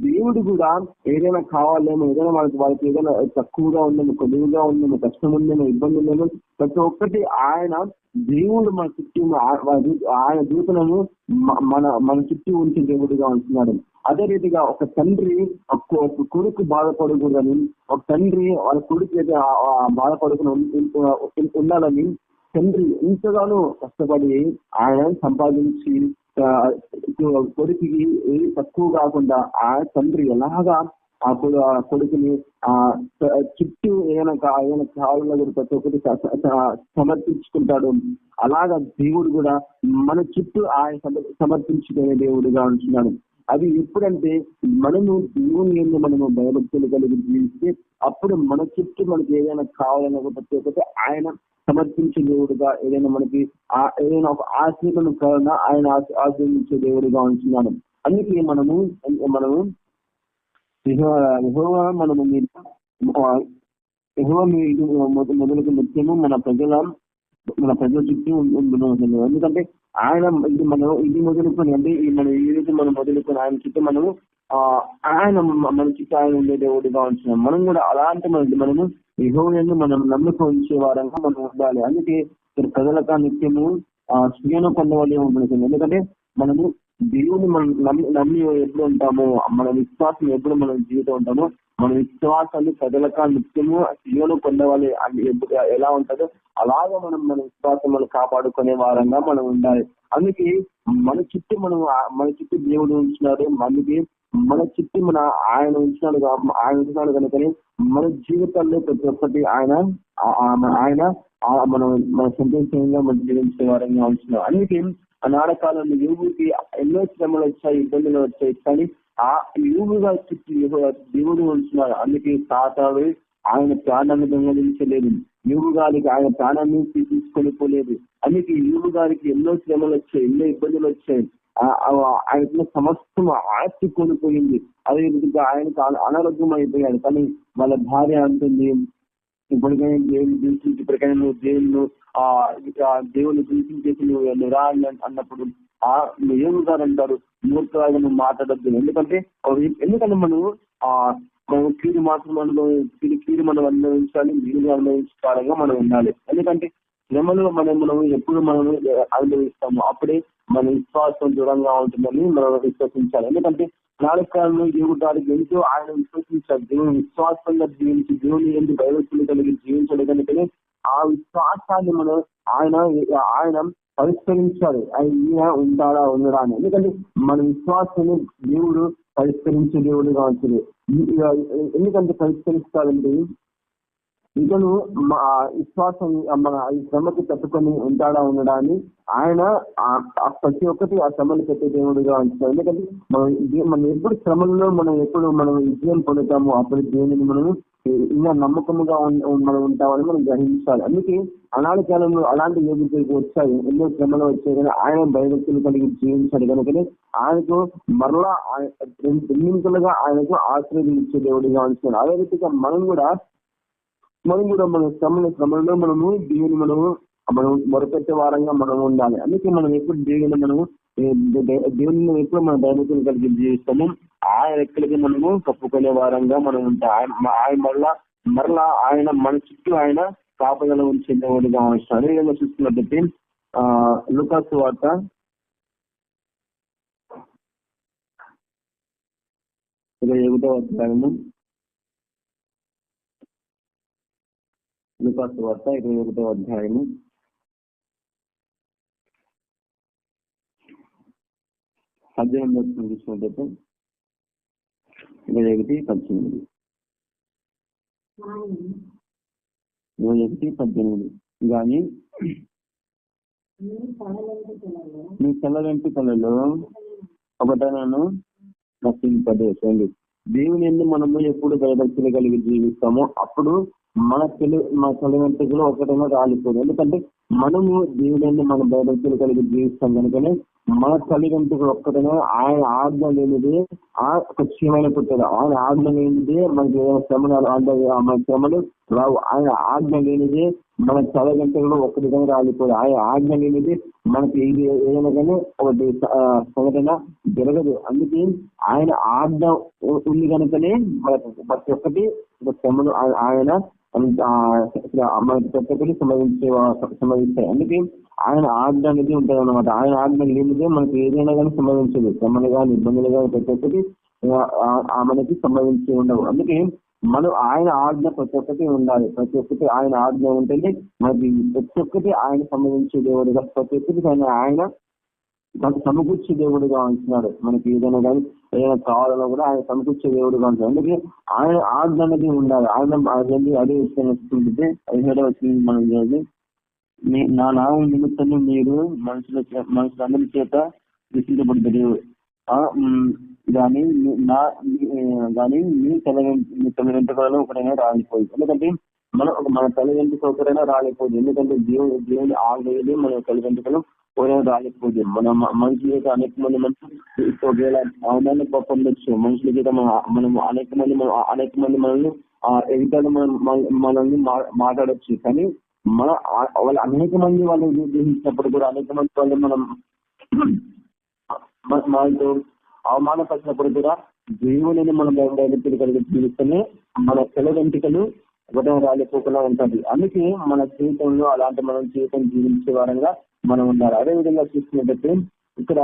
దేవుడు కూడా ఏదైనా కావాలేమో, ఏదైనా వాళ్ళకి ఏదైనా తక్కువగా ఉందేమో, కొద్దిగా ఉందేమో, కష్టం ఉందేమో, ఇబ్బంది ఉందేమో, ప్రతి ఒక్కటి ఆయన దేవుడు మన చుట్టూ ఆయన దూతలను మన చుట్టూ ఉంచే దేవుడిగా ఉంటున్నాడు. అదే రీతిగా ఒక తండ్రి కొడుకు బాధపడకూడదని, ఒక తండ్రి వాళ్ళ కొడుకు అయితే బాధపడకుండా ఉండాలని తండ్రి ఎంతగానో కష్టపడి ఆయన సంపాదించి కొడుకుకి ఏది తక్కువ కాకుండా ఆ తండ్రి ఎలాగా ఆ కొడుకుని చుట్టూ ఏదైనా కావాలన్నా కూడా ప్రతి ఒక్కటి సమర్పించుకుంటాడు. అలాగా దేవుడు కూడా మన చుట్టూ ఆయన సమర్పించుకునే దేవుడిగా ఉంటున్నాడు. అది ఎప్పుడంటే మనము దేవుని మనము భయభక్తులు కలిగి జీవిస్తే అప్పుడు మన చుట్టూ మనకి ఏదైనా కావాలన్నా ప్రతి ఒక్కటి ఆయన సమర్పించే దేవుడుగా, ఏదైనా మనకి ఏదైనా ఒక ఆశ్రయం కావాలన్నా ఆయన ఆశ్రయించే దేవుడిగా ఉంటున్నాడు. అందుకే మనము మొదలుకు నిత్యము మన ప్రజల చుట్టూ ఉంటున్నాం. ఎందుకంటే ఆయన ఇది మొదలుకొని అంటే మనం ఈ రోజు మనం మొదలుకొని ఆయన చుట్టూ మనము ఆయన మన చుట్టూ ఆయన ఉండే దేవుడిగా ఉంటున్నాం. మనం కూడా అలాంటి మనము యెహోవాను మనం నమ్ముకు ఉంచే వారంగా మనం ఉండాలి. అందుకే ప్రజలక నిత్యము స్వీయను పొందవలే ఉంటుంది. ఎందుకంటే మనము దేవుని మనం నమ్మి ఎప్పుడు ఉంటామో, మన విశ్వాసం ఎప్పుడు మన జీవితం ఉంటామో, మన విశ్వాసాన్ని ప్రజలక నిత్యము స్వీయను పొందవాలి అని ఎలా ఉంటుందో అలాగే మనం మన విశ్వాసం మనం కాపాడుకునే వారంగా మనం ఉండాలి. అందుకే మన చుట్టూ దేవుడు ఉంటున్నాడు. అందుకే మన చుట్టూ ఆయన ఉంటున్నాడు కనుకనే మన జీవితాల్లో ప్రతి ఒక్కటి ఆయన మన సంతోషంగా మనం జీవించే వారంగా ఉంటున్నాం. అందుకే ఆనాడ కాలంలో యోగుకి ఎన్నో శ్రమలు వచ్చాయి, ఇబ్బందులు వచ్చాయి. కానీ ఆ యోగుగా చుట్టూ దేవుడు ఉంటున్నాడు. అందుకే సాతాడు ఆయన ప్రాణాన్ని దొంగలించలేదు, యోగు గారికి ఆయన ప్రాణాన్ని తీసుకొని పోలేదు. అందుకే యోగు గారికి ఎన్నో శ్రమలు వచ్చాయి, ఎన్నో ఇబ్బందులు వచ్చాయి. ఆయనకున్న సమస్తం ఆస్తి కోల్పోయింది. అదే విధంగా ఆయనకు అనారోగ్యం అయిపోయాడు. కానీ వాళ్ళ భార్య అంటుంది, ఇప్పటికైనా దేవుని దూషించి ఇప్పటికైనా నువ్వు దేవుని దూషించేసి నువ్వు రా అన్నప్పుడు యోగు గారు అంటారు, మూర్ఖంగా నువ్వు మాట్లాడద్దు. ఎందుకంటే మనం కీడు మాత్రం కీడు మనం అనుభవించాలి, వీలు అనుభవించాలంగా మనం ఉండాలి. ఎందుకంటే శ్రమలు మనం ఎప్పుడు మనం అనుభవిస్తాము అప్పుడే మన విశ్వాసం దృఢంగా ఉంటుందని మనం విశ్వసించాలి. ఎందుకంటే నాలుగు దేవుడు దానికి ఎంతో ఆయన విశ్వసించాలి. దేవుని విశ్వాసంగా జీవించి దేవుని ఎందుకు భయభక్తులు కలిగి జీవించాలి కనుకనే ఆ విశ్వాసాన్ని ఆయన పరిష్కరించాలి. ఆయన ఉంటాడా ఉండడా అని. ఎందుకంటే మన విశ్వాసాన్ని దేవుడు పరిష్కరించే దేవుడుగా ఉంటుంది. ఎందుకంటే పరిష్కరిస్తాడంటే ఇతను విశ్వాసం మన ఈ శ్రమకి తట్టుకొని ఉంటాడా ఉండడాన్ని ఆయన ప్రతి ఒక్కటి ఆ శ్రమలు పెట్టే దేవుడిగా ఉంచుతాడు. ఎందుకంటే మనం ఎప్పుడు శ్రమల్లో మనం విజయం పొందుతామో అప్పుడు దేవుని మనం ఇంకా నమ్మకముగా మనం ఉంటామని మనం గ్రహించాలి. అందుకే అనాది కాలంలో అలాంటి యోగులకు వచ్చాయి, ఎన్నో శ్రమలు వచ్చాయి. కానీ ఆయన భయభక్తులు కలిగి జీవించాడు కనుకనే ఆయనకు మరలా రెండింతలుగా ఆయనకు ఆశీర్వదించే దేవుడిగా ఉంచుతాడు. అదే రీతిగా మనం కూడా మనం కూడా మన శ్రమలో మనము దేవుని మనం మొరపెట్టే వారంగా మనం ఉండాలి. అందుకే మనం ఎప్పుడు దేవుని ఎప్పుడు మన దైవత్వం కలిగి జీవిస్తాము. ఆయన ఎక్కడికి మనము కప్పుకునే వారంగా మనం ఉంటాం. ఆయన మరలా ఆయన మన చుట్టూ ఆయన కాపదల ఉంచేవాడుగా అవసరం. అదేవిధంగా చూస్తున్నట్లయితే లూకాసు వార్త 21వ అధ్యాయము, లూకాసు వార్త 21వ అధ్యాయము 18 చూసినట్లయితే 21:18 కానీ నీ తల వెంట్రుకలలో ఒకటనను నశింపజేయండి. దేవుని యందు మనము ఎప్పుడు భయభక్తులు కలిగి జీవిస్తామో అప్పుడు మన తల వెంట్రుకలు ఒకటైనా రాలిపోదు. ఎందుకంటే మనము దేవుని మన భయభక్తులు కలిగి జీవిస్తాం కనుకనే మన తల్లి వెంట్రుకలు ఒక్కటైనా ఆయన ఆజ్ఞ లేనిది ఖచ్చితమైన పుట్టదు. ఆయన ఆజ్ఞ లేనిదే మనకి మన శ్రమలు రావు. ఆయన ఆజ్ఞ లేనిదే మన తల వెంట్రుకలు ఒక్కటిగా రాలిపోదు. ఆయన ఆజ్ఞ లేనిది మనకి ఏదైనా కానీ ఒకటి సంఘటన జరగదు. అందుకే ఆయన ఆజ్ఞ ఉంది కనుకనే ప్రతి ఒక్కటి శ్రమలు ఆయన ప్రతి ఒక్కటి సంభవిస్తాయి. అందుకే ఆయన ఆజ్ఞ అనేది ఉంటుంది అనమాట. ఆయన ఆజ్ఞ లేనిదే మనకి ఏదైనా కానీ సంభవించదు. శ్రమలు కానీ ఇబ్బందులు కానీ ప్రతి ఒక్కటి మనకి సంభవించి ఉండవు. అందుకే మనం ఆయన ఆజ్ఞ ప్రతి ఒక్కటి ఉండాలి. ప్రతి ఒక్కటి ఆయన ఆజ్ఞ ఉంటేనే మనకి ప్రతి ఒక్కటి ఆయన సంబంధించే దేవుడుగా, ప్రతి ఒక్కటి ఆయన సమకూర్చే దేవుడుగా ఉంటున్నాడు. మనకి ఏదైనా కానీ ఏదైనా కావాలన్నా కూడా ఆయన సమకూర్చే దేవుడుగా ఉంటున్నాడు. అందుకే ఆయన ఆజ్ఞ అనేది ఉండాలి. ఆయన అదే విషయం వస్తుంటే 17వ వచనం మనం చేయాలి. నా నామం నిమిత్తం మీరు మనుషులందరి చేత దూషించబడతారు. కానీ మీ తల వెంట్రుకలలో ఒకటైనా రాలిపోయింది. ఎందుకంటే మన తల వెంట్రుక ఒకటైనా రాలిపోదు. ఎందుకంటే దేవుని ఆల్రెడీ మన తల వెంట్రుకలు ఒకటైనా రాలిపోదు. మన మనుషుల చేత అనేక మంది ఒకవేళ అవమాన పొందొచ్చు. మనుషుల చేత మనం అనేక మంది మనల్ని ఎదుటాలు మనల్ని మాట్లాడచ్చు. కానీ వాళ్ళు అనేక మంది వాళ్ళు ఉద్దేశించినప్పుడు కూడా అనేక మంది వాళ్ళు మనతో అవమానపరిచినప్పుడు కూడా దేవుని మనం భయభక్తులు కలిగి జీవిస్తేనే మన తెల వెంట్రుకలు ఒకటే రాలిపోకుండా ఉంటుంది. అందుకే మన జీవితంలో అలాంటి మనం జీవితం జీవించే వారంగా మనం ఉండాలి. అదేవిధంగా చూసుకున్నట్లయితే ఇక్కడ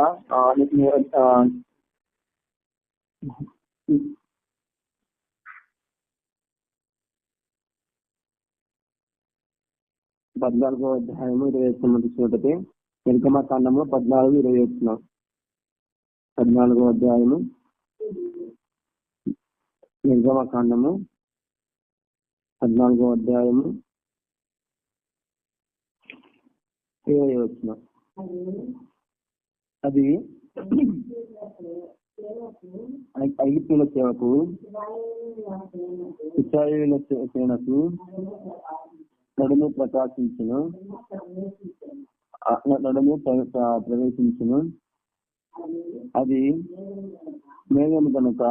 14వ అధ్యాయము 21 చూసినట్లయితే నిర్గమకాండము 14:21. 14వ అధ్యాయము నిర్గమకాండము 14వ అధ్యాయము 20. అది ఐగుప్తుల సేవకు ఇశ్రాయేలు సేనకు నడుము ప్రవేశించును. అది మేఘము కనుక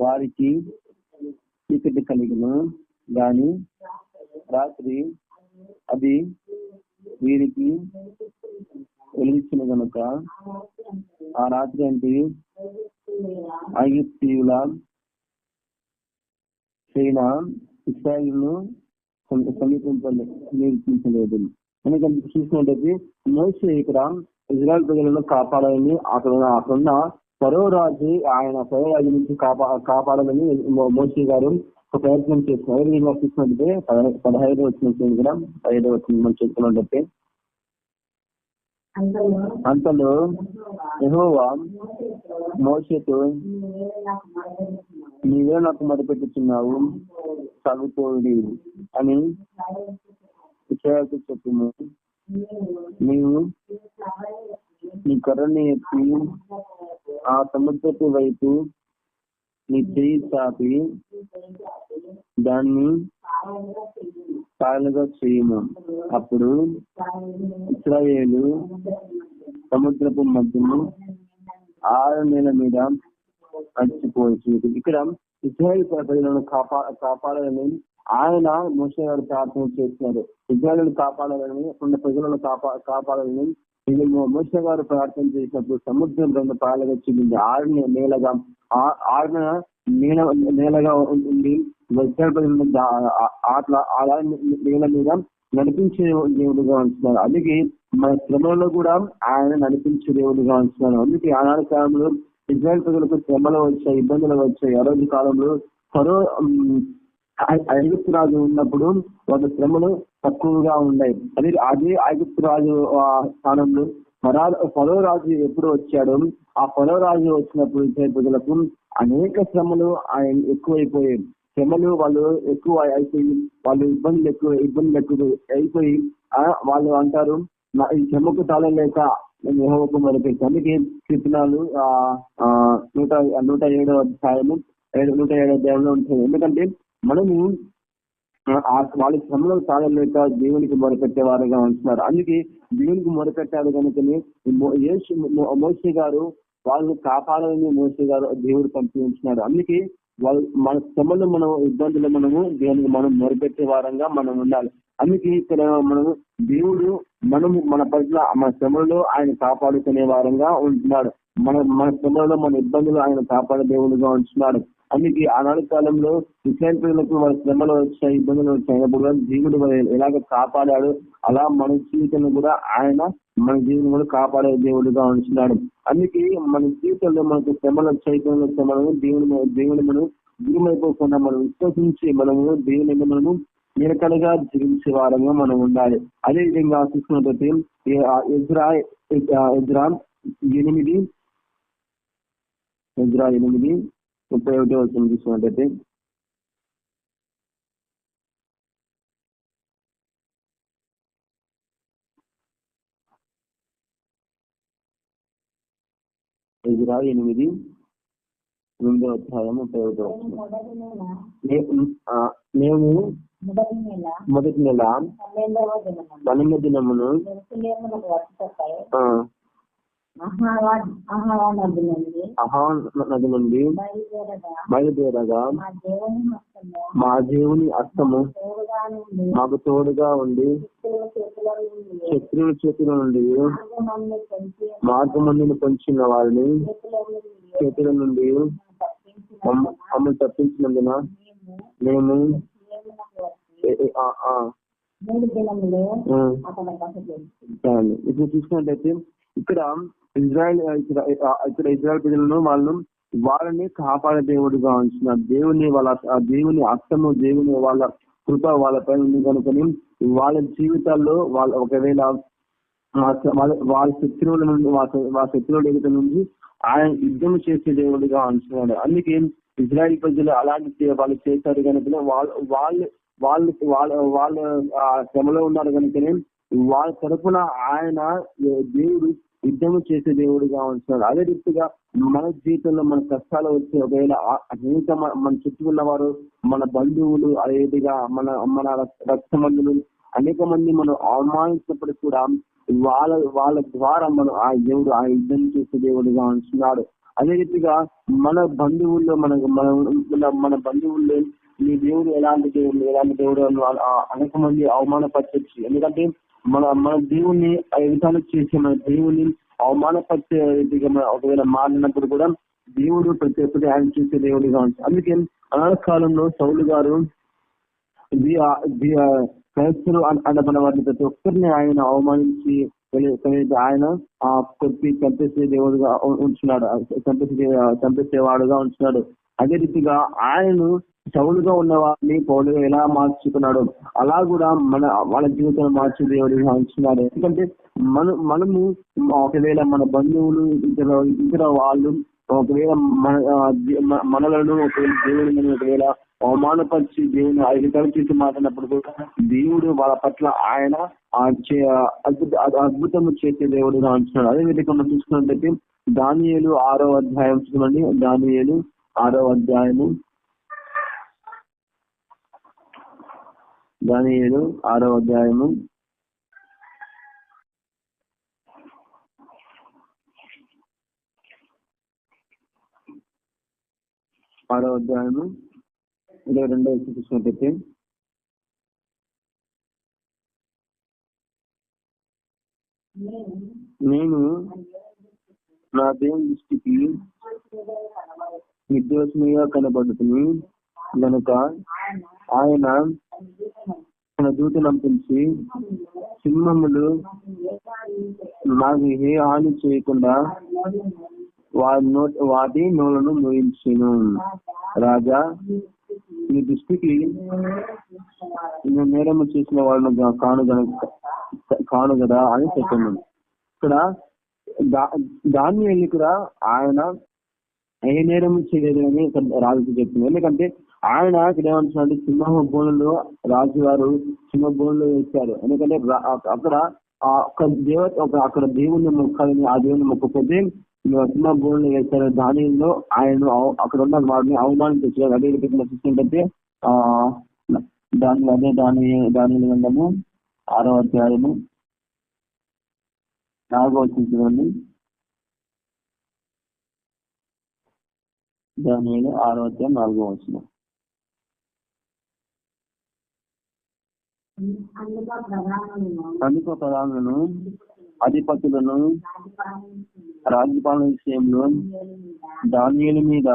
వారికి చీకటి కలిగిను గాని రాత్రి అది వీరికి వెలిగించిన కనుక ఆ రాత్రి అంటే ఐగుప్తీయుల సేన ఇశ్రాయేలును సమీపించలేదు. ఎందుకంటే చూసినట్టయితే మోషే ఇక్కడ ఇజ్రాయెల్ ప్రజలను కాపాడాలని అక్కడున్న ఫరో రాజు నుంచి కాపాడాలని మోషే గారు ఒక ప్రయత్నం చేస్తున్నారు. విధంగా చూసినట్టే 15వ వచనం కూడా 15వ వచనం మనం చెప్పుకున్నట్టే అంతలో యెహోవా మోషేతో నీవే నాకు మొదలుపెట్టుచున్నావు సాగుతోడి అని ఇశ్రాయేలుకు చెప్పుము. నీవు నీ కర్రని ఎత్తి ఆ సముద్రపు వైపు నీ చేయి చాపి దాన్ని పాయలుగా చేయము. అప్పుడు ఇశ్రాయేలు సముద్రపు మధ్యము 6 నెలల మీద నడిచిపోవచ్చు. ఇక్కడ ఇశ్రాయేలు ప్రజలను కాపాడాలని ఆయన మోషే గారు ప్రార్థన చేస్తున్నారు. ఇజ్రాయేలును కాపాడాలని, ఉన్న ప్రజలను కాపాడాలని మోషే గారు ప్రార్థన చేసినప్పుడు సముద్రం 2 పాయలుగా చీలింది. ఆరిన నేలగా ఉంది. అట్లా అలా నేల మీద నడిపించే దేవుడుగా ఉంటున్నారు. అందుకే మన శ్రమలో కూడా ఆయన నడిపించే దేవుడుగా ఉంటున్నారు. అందుకే ఆనాటి కాలంలో ఇజ్రాయెల్ ప్రజలకు శ్రమలు వచ్చాయి, ఇబ్బందులు వచ్చాయి. ఆ రోజు కాలంలో ఫరో ఐగుప్తు రాజు ఉన్నప్పుడు వాళ్ళ శ్రమలు తక్కువగా ఉన్నాయి. అదే ఐగుప్తు రాజు స్థానంలో ఫరో రాజు ఎప్పుడు వచ్చాడో, ఆ ఫరో రాజు వచ్చినప్పుడు ఇజ్రాయెల్ ప్రజలకు అనేక శ్రమలు ఎక్కువైపోయాయి. శ్రమలు వాళ్ళు ఎక్కువ అయిపోయి, వాళ్ళు ఇబ్బందులు ఎక్కువ అయిపోయి వాళ్ళు అంటారు, ఈ శ్రమకు తాళలేక యెహోవాకు మొరపెట్టాను. అందుకే కీర్తనలు 107వ అధ్యాయము 107వ అధ్యాయంలో ఉంటుంది. ఎందుకంటే మనము వాళ్ళ శ్రమలో తాళలేక దేవునికి మొరపెట్టే వారుగా ఉంటున్నారు. అందుకే దేవునికి మొరపెట్టారు కనుకనే మోషే గారు వాళ్ళని కాపాడాలని మోషే గారు దేవుడు పంపించినాడు. అందుకే వాళ్ళు మన శ్రమలు, మనం ఇబ్బందులు దేవునికి మనం మొరపెట్టే వారంగా మనం ఉండాలి. అందుకే ఇక్కడ దేవుడు మన పట్ల మన శ్రమలో ఆయన కాపాడుకునే వారంగా ఉంటున్నాడు. మన శ్రమలో, మన ఇబ్బందులు ఆయన కాపాడే దేవుడుగా ఉంటున్నాడు. అందుకే ఆనాటి కాలంలో ఇస్రాయేల్ ప్రజలకు వాళ్ళ శ్రమలు వచ్చాయి, ఇబ్బందులు వచ్చాయినప్పుడు దేవుడు ఎలాగ కాపాడాడు, అలా మన జీవితంలో కూడా ఆయన మన జీవితం కూడా కాపాడే దేవుడుగా ఉంటున్నాడు. అందుకే మన జీవితంలో మనకు శ్రమలు వచ్చాయి, శ్రమలను దేవుని మనం దూరమైపోకుండా మనం విశ్వసించి మనము దేవుని మనము నిరకలుగా జీవించే వారంగా మనం ఉండాలి. అదే విధంగా చూసుకున్నట్లయితే ఎజ్రా 8:31 వచ్చిన చూసుకున్నట్లయితే, ఎజ్రా 8:2 అధ్యాయం 31 వచ్చిన, మేము మొదటి నెల 12వ దినమును నది నుండి బయలుదేరగా మా దేవుని హస్తము మాకు తోడుగా ఉండి శత్రువుల చేతుల నుండి మార్గమందును పొంచిన వారిని చేతుల నుండి మమ్మల్ని తప్పించినందున మేము ఇప్పుడు చూసుకున్నట్లయితే ఇక్కడ ఇజ్రాయెల్ ప్రజలను వాళ్ళని కాపాడే దేవుడిగా ఉంటున్నారు. దేవుని హస్తము, దేవుని వాళ్ళ కృప వాళ్ళపై ఉంది కనుకని వాళ్ళ జీవితాల్లో ఒకవేళ వాళ్ళ శత్రువుల నుండి వాళ్ళ శత్రువుల దగ్గర నుంచి ఆయన యుద్ధం చేసే దేవుడిగా ఉంటున్నాడు. అందుకే ఇజ్రాయెల్ ప్రజలు అలాంటి వాళ్ళు చేశారు కనుక వాళ్ళు శ్రమలో ఉన్నారు కనుకనే వాళ్ళ తరపున ఆయన దేవుడు యుద్ధం చేసే దేవుడిగా ఉంటున్నాడు. అదే రీతిగా మన జీవితంలో మన కష్టాలు వచ్చి ఒకవేళ అనేక మన చుట్టూ ఉన్నవారు, మన బంధువులు, అదేవిధంగా మన రక్తమందులు అనేక మంది మనం అవమానించినప్పుడు కూడా వాళ్ళ ద్వారా మనం ఆ దేవుడు ఆ యుద్ధం చేసే దేవుడిగా ఉంటున్నాడు. అదే రీతిగా మన బంధువుల్లో మన బంధువుల్లో మీ దేవుడు ఎలాంటి దేవుడు అనేక మంది అవమానపరచచ్చు. ఎందుకంటే మన దేవుణ్ణి ఎదుటాలు చేసి మన దేవుని అవమానపరిచే రీతిగా ఒకవేళ మారినప్పుడు కూడా దేవుడు ప్రతి ఒక్కటి ఆయన చూసే దేవుడిగా ఉంటుంది. అందుకే అనాథ కాలంలో సౌలు గారు క్రైస్తవులు అన్నపడిన వారిని ప్రతి ఒక్కరిని ఆయన అవమానించి ఆయన కొట్టి చంపేసే దేవుడుగా ఉంటున్నాడు, చంపేసేవాడుగా ఉంటున్నాడు. అదే రీతిగా ఆయనను సౌలుగా ఉన్న వారిని పౌలుగా ఎలా మార్చుకున్నాడు, అలా కూడా వాళ్ళ జీవితాన్ని మార్చే దేవుడిగా ఉంటున్నాడు. ఎందుకంటే మనము ఒకవేళ మన బంధువులు ఇతర వాళ్ళు ఒకవేళ మనలను ఒకవేళ దేవుడిని ఒకవేళ అవమానపరిచి దేవుని ఐదుకాలు చేసి మాట్లాడినప్పుడు కూడా దేవుడు వాళ్ళ పట్ల ఆయన అద్భుతం చేసే దేవుడుగా ఉంటున్నాడు. అదే విధంగా మనం చూసుకున్నట్లయితే దానియేలు 6వ అధ్యాయం చూడండి. దానియేలు 6వ అధ్యాయము 6వ అధ్యాయము 22వ చూసినట్టయితే నేను నా దేవుని దృష్టికి నిర్దోషిగా కనబడుతుంది గనుక ఆయన తన దూతను పంపించి సింహములు నాకు ఏ హాని చేయకుండా వాటి నోలను మోయించును. రాజా, నీ దృష్టికి నేను నేరము చేసిన వాళ్ళను కాను కదా అని చెప్పాను. ఇక్కడ దాన్ని కూడా ఆయన ఏ నేరము చేయలేదు అని రాజుకి చెప్తుంది. ఎందుకంటే ఆయన ఇక్కడ ఏమంటున్నాడు, సింహ బోనులో రాజుగారు సింహ బోనులో వేశారు. ఎందుకంటే అక్కడ అక్కడ దేవుణ్ణి మొక్కాలని, ఆ దేవుని మొక్కపోతే సింహ బోనులో వేశారు. దానిలో ఆయన అక్కడ ఉన్న వాడిని అవమానించారు. అదే విధంగా చూసుకుంటే దాని గ్రంథము 6వ అధ్యాయము 4వ వచనం చూడండి. దానియేలు 6వ అధ్యాయం 4వ వచనం. అందుకు ప్రధానులను, అధిపతులను రాజ్యపాలన విషయంలో దానియేలు మీద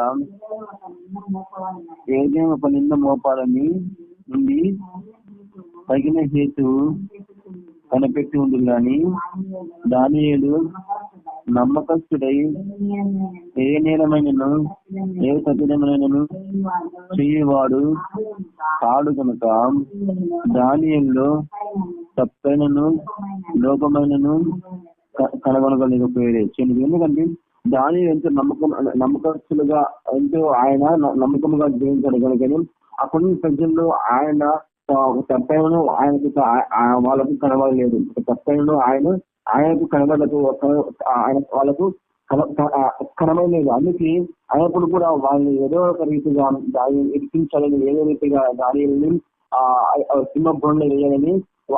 ఏదైనా ఒక నింద మోపాలని నుండి తగిన హేతువు కనిపెట్టి ఉంది. కానీ దానియేలు నమ్మకస్తుడై ఏ నేరమైనను ఏ కఠినమైనను చేయవాడు కాడు కనుక దానియేలులో తప్పైనను లోపమైనను కనుగొనగలేకపోయేది. ఎందుకంటే దానియేలు ఎంతో నమ్మకస్తులుగా ఎంతో ఆయన నమ్మకంగా జీవించాడు కనుక అక్కడ ప్రజల్లో ఆయన తప్పైనను ఆయనకు వాళ్ళకు కనబడలేదు. తప్పైనను ఆయనకు కనబడలేదు, వాళ్ళకు కనబడలేదు. అందుకే అయినప్పుడు కూడా వాళ్ళని ఏదో ఒక రీతిగా దాన్ని ఇరికించాలని, ఏదో రీతిగా దానిని సింహ బోన్లో వేయాలని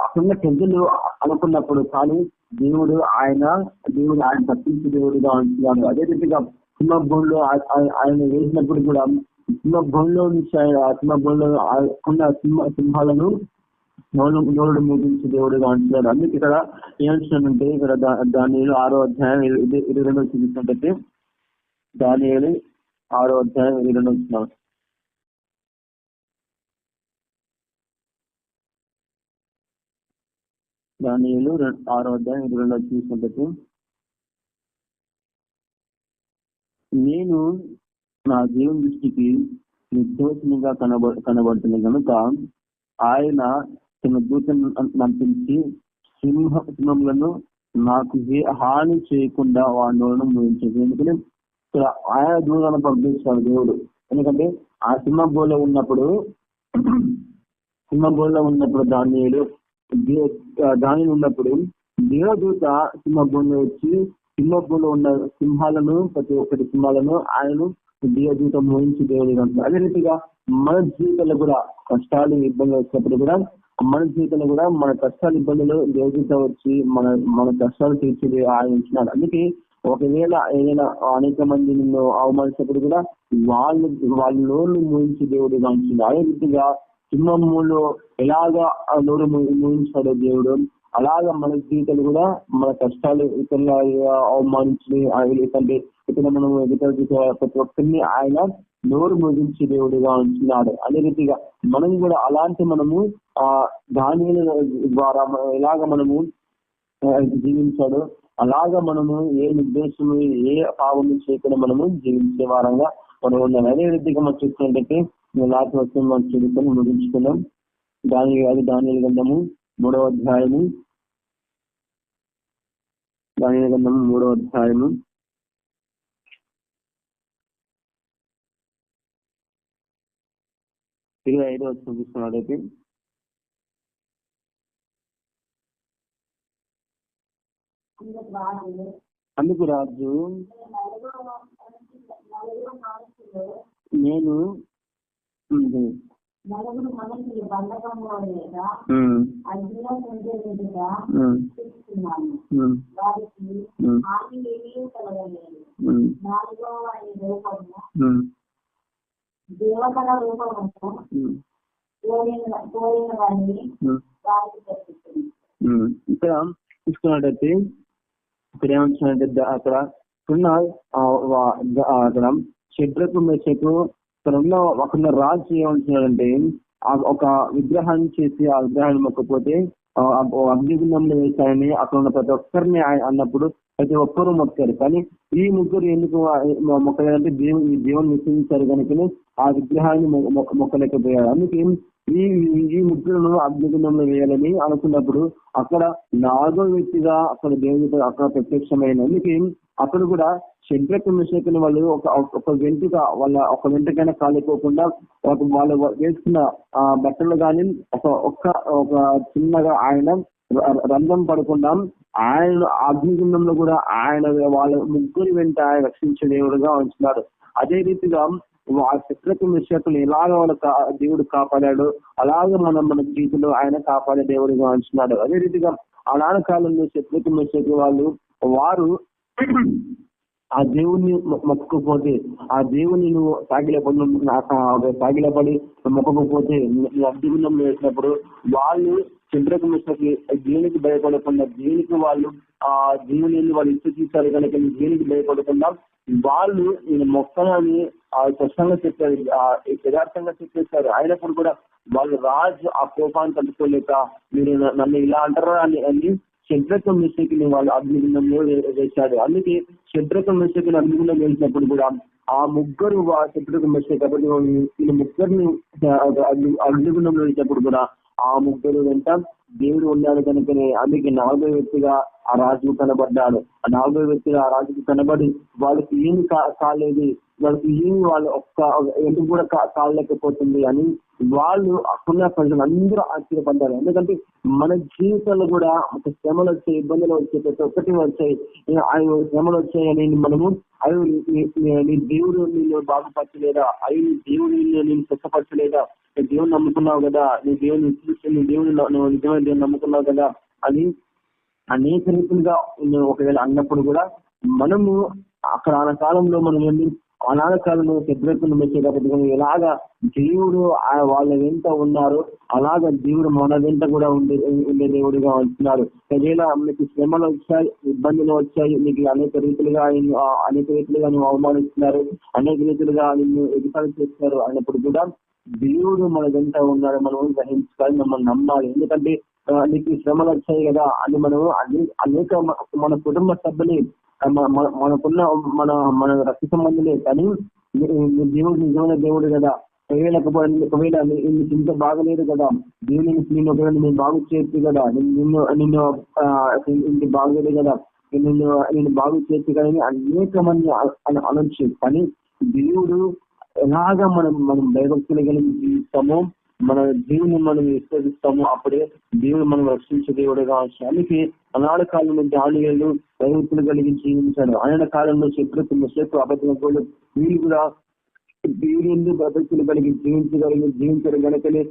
అక్కడ ప్రజలు అనుకున్నప్పుడు, కానీ దేవుడు ఆయన తప్పించే దేవుడిగా ఉంటున్నాడు. అదే రీతిగా సింహ బోన్లో ఆయన వేసినప్పుడు కూడా సింహ బోన్లో నుంచి సింహ బోన్లో ఉన్న సింహాలను నోరుడు ముగించి దేవుడిగా ఉంటున్నాడు. అందుకే ఇక్కడ ఏమంటున్నాడంటే, ఇక్కడ దానియేలు 6వ అధ్యాయం 22 చూసినట్టయితే, దానియేలు 6వ అధ్యాయం 22 వచ్చిన దానియేలు 6వ అధ్యాయం 22 చూసినట్టయితే, నేను నా దేవుని దృష్టికి నిర్దోషిగా కనబడుతుంది కనుక ఆయన తన దూతను పంపించి సింహములను నాకు ఏ హాని చేయకుండా వాడిని ముగించేది. ఎందుకంటే ఆయన దూతను పంపిస్తాడు దేవుడు. ఎందుకంటే ఆ సింహబోలో ఉన్నప్పుడు దానియేలు ఉన్నప్పుడు దేవదూత సింహబోలో వచ్చి సింహబోలో ఉన్న సింహాలను, ప్రతి ఒక్కటి సింహాలను ఆయన దేవదూత మోహించి దేవుడు అంటున్నారు. అదే రీతిగా మన జీవితంలో కూడా కష్టాలు ఇబ్బందులు వచ్చినప్పుడు కూడా మన జీవితంలో కూడా మన కష్టాలు ఇబ్బందులు దేవదూత వచ్చి మన కష్టాలు తీర్చేది ఆయన ఇచ్చినాడు. అందుకే ఒకవేళ ఏదైనా అనేక మంది నిన్ను అవమానించినప్పుడు కూడా వాళ్ళ నోరు మోహించి దేవుడిగా ఉంచింది. అదే రీతిగా సింహములో ఎలాగా నోరు మోహించాడో దేవుడు, అలాగా మన జీవితాలు కూడా మన కష్టాలు ఇతరుల అవమానించి ఇతర మనం ప్రతి ఒక్కరిని ఆయన నోరు ముగించి దేవుడిగా ఉంటున్నాడు. అదే రీతిగా మనం కూడా అలాంటి మనము దానియేలు ద్వారా ఎలాగ మనము జీవించాడో అలాగా మనము ఏ నిర్దేశము ఏ పాపము చేయకుండా మనము జీవించే వారంగా మనం ఉన్నాం. అదే రీతిగా మనం చూసుకున్నట్టయితే లాస్ట్ వస్తువు మనం చూసుకొని ముగించుకున్నాం. దానియేలు గ్రంథము 3వ అధ్యాయము, దానియేలు గ్రంథము 3వ అధ్యాయము 25వ వచనం చూస్తున్నట్టయితే, అందుకు రాజు నేను దేవతల రూపము ఇక్కడ చూసుకున్నట్టయితే ఇక్కడ ఏమంటున్నారంటే అక్కడ ఉన్న అక్కడ షడ్రకు మెషకు అక్కడ రాజు ఏమంటున్నాడంటే ఒక విగ్రహాన్ని చేసి ఆ విగ్రహాన్ని మొక్కపోతే అగ్నిగుండంలో వేశాయని అక్కడ ఉన్న ప్రతి ఒక్కరిని అన్నప్పుడు ప్రతి ఒక్కరూ మొక్కారు. కానీ ఈ ముగ్గురు ఎందుకు మొక్కలేదంటే దేవుని విశ్వసించారు కనుక ఆ విగ్రహాన్ని మొక్కలేకపోయారు. అందుకే ఈ ముగ్గురును అగ్నిగుండంలో వేయాలని అనుకున్నప్పుడు అక్కడ 4వ వ్యక్తిగా అక్కడ దేవునితో అక్కడ ప్రత్యక్షమైన. అందుకే అక్కడ కూడా షడ్రకు మెషకుని వాళ్ళు ఒక వెంట్రుకైనా కాలిపోకుండా వాళ్ళు వేసుకున్న బట్టలు కానీ ఒక చిన్నగా ఆయన రంధ్రం పడకుండా ఆయన అగ్నిగుండంలో కూడా ఆయన వాళ్ళ ముగ్గురి వెంట ఆయన రక్షించే దేవుడుగా ఉంచున్నాడు. అదే రీతిగా ఆ శత్రుకు మెషకులు ఎలాగ వాళ్ళ దేవుడు కాపాడాడు అలాగే మన జీవితంలో ఆయన కాపాడే దేవుడిగా ఉంచున్నాడు. అదే రీతిగా అలాంటి కాలంలో శత్రుకు మెషకు వారు ఆ దేవుణ్ణి మొక్కకపోతే ఆ దేవుని నువ్వు సాగిలపడి మొక్కకపోతే అగ్నిగుండంలో వేసినప్పుడు వాళ్ళు చంద్రకు మెషకి దేవునికి భయపడకుండా దేవునికి వాళ్ళు ఆ దేవుని వాళ్ళు ఇచ్చి తీశారు కనుక దేవునికి భయపడకుండా వాళ్ళు ఈయన మొక్కలని స్పష్టంగా చెప్పారు, యథార్థంగా చెప్పేశారు. అయినప్పుడు కూడా వాళ్ళు రాజు ఆ కోపాన్ని తట్టుకోలేక మీరు నన్ను ఇలా అంటారా అని షడ్రకు మెషకి వాళ్ళు అగ్నిగుండంలో వేశాడు. అందుకే షడ్రకు మెషకి అగ్నిగుండం వేసినప్పుడు కూడా ఆ ముగ్గురు షడ్రకు మెషకి కాబట్టి ఈ ముగ్గురిని అగ్నిగుండంలో వేసినప్పుడు కూడా ఆ ముగ్గురు వెంట దేవుడు ఉన్నాడు కనుకనే అందుకే 4వ వ్యక్తిగా ఆ రాజుకు కనబడ్డాడు. ఆ 4వ వ్యక్తిగా ఆ రాజుకు కనబడి వాళ్ళకి ఏమి కాలేదు, వాళ్ళకి ఏమి వాళ్ళు ఎందుకు కూడా కాలేకపోతుంది అని వాళ్ళు అక్కడ ప్రజలు అందరూ ఆశ్చర్యపడ్డారు. ఎందుకంటే మన జీవితంలో కూడా ఒక శ్రమలు వచ్చాయి, ఇబ్బందులు వచ్చాయి, ప్రతి ఒక్కటి వచ్చాయి. శ్రమలు వచ్చాయని మనము నీ దేవుడు నిన్ను బాగుపరచలేదా, నీ దేవుడు నేను స్వచ్ఛపరచలేదా, నీ దేవుని నమ్ముకున్నావు కదా, నీ దేవుని నిజమైన దేవుని నమ్ముకున్నావు కదా అని అనేక రీతులుగా ఒకవేళ అన్నప్పుడు కూడా మనము అక్కడ ఆ కాలంలో మనం ఆనాడు కాలంలో శత్రుత్వం మెచ్చేటప్పుడు ఎలాగా దేవుడు వాళ్ళ వెంట ఉన్నారు అలాగా దేవుడు మన వెంట కూడా ఉండే దేవుడిగా ఉంటున్నారు. ఒకవేళ మీకు శ్రమలు వచ్చాయి, ఇబ్బందులు వచ్చాయి, మీకు అనేక రీతులుగా నువ్వు అవమానిస్తున్నారు, అనేక రీతులుగా నిన్ను ఎదుగుదల చేస్తున్నారు అన్నప్పుడు కూడా దేవుడు మన వెంట ఉన్నాడు. మనం గ్రహించుకోవాలి, మమ్మల్ని నమ్మాలి. ఎందుకంటే నీకు శ్రమలు వచ్చాయి కదా అని మనము అనేక మన కుటుంబ సభ్యుని మనకున్న మన రక్త సంబంధులే కానీ దేవుడు నిజమైన దేవుడు కదా. ఒకవేళ నీకు ఇంత బాగలేదు కదా, దేవుని నేను ఒకవేళ నేను బాగు చేయొచ్చు కదా, నిన్ను బాగలేదు కదా, నేను బాగు చేయొచ్చు కదా అని అనేక మంది అనొచ్చు. కానీ దేవుడు ఎలాగా మనం భయభక్తులు కలిగి జీవిస్తామో మన దేవుని మనం విశ్వసిస్తాము అప్పుడే దేవుడు మనం రక్షించే దేవుడుగా వచ్చాడు. అందుకే అనాడ కాలంలో దానియేలు భయభక్తులు కలిగి జీవించాడు. అనాడ కాలంలో శత్రు అబద్ధులు వీళ్ళు కూడా దేవుని భయభక్తులు కలిగి జీవించడం కనుకనే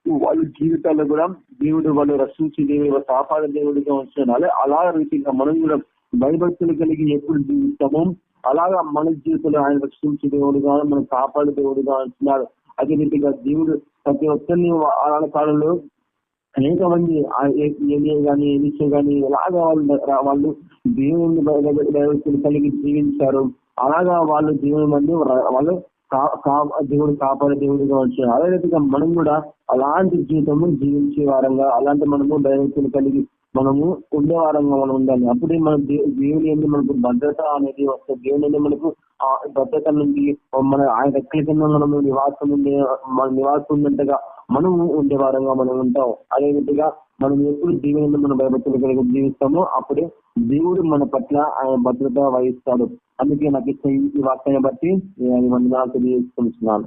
వాళ్ళ జీవితాల్లో కూడా దేవుడు వాళ్ళు రక్షించే దేవుడు కాపాడే దేవుడిగా వచ్చాడు. అలా రీతిగా మనం కూడా భయభక్తులు కలిగి ఎప్పుడు జీవిస్తామో అలాగా మన జీవితంలో ఆయన రక్షించే దేవుడుగా మనం కాపాడే దేవుడిగా అంటున్నారు. అదే రీతిగా దేవుడు ప్రతి ఒక్కరిని అలాంటి కాలంలో అనేక మంది కానీ ఎలిషా కానీ ఎలాగా వాళ్ళు దేవుని భయభక్తులు కలిగి జీవించారు. అలాగా వాళ్ళు దేవుని మంది వాళ్ళు దేవుడు కాపాడే దేవుడిగా వచ్చారు. అదే రీతిగా మనం కూడా అలాంటి జీవితము జీవించే వారంగా అలాంటి మనము భయభక్తులు కలిగి మనము ఉండే వారంగా మనం ఉండాలి. అప్పుడే మన దేవుని ఏంటి మనకు భద్రత అనేది వస్తుంది. దేవుని ఏంటి మనకు భద్రత నుండి మన ఆయన రెక్కల కింద మనము నివాసం ఉన్నట్టుగా మనము ఉండే వారంగా మనం ఉంటాం. అదే విధంగా మనం ఎప్పుడు దేవుని మన భయభక్తులు కలిగి జీవిస్తామో అప్పుడే దేవుడు మన పట్ల ఆయన భద్రత వహిస్తాడు. అందుకే నాకు ఈ వాక్యాన్ని బట్టి నేను వందనాలు తెలియజేస్తున్నాను.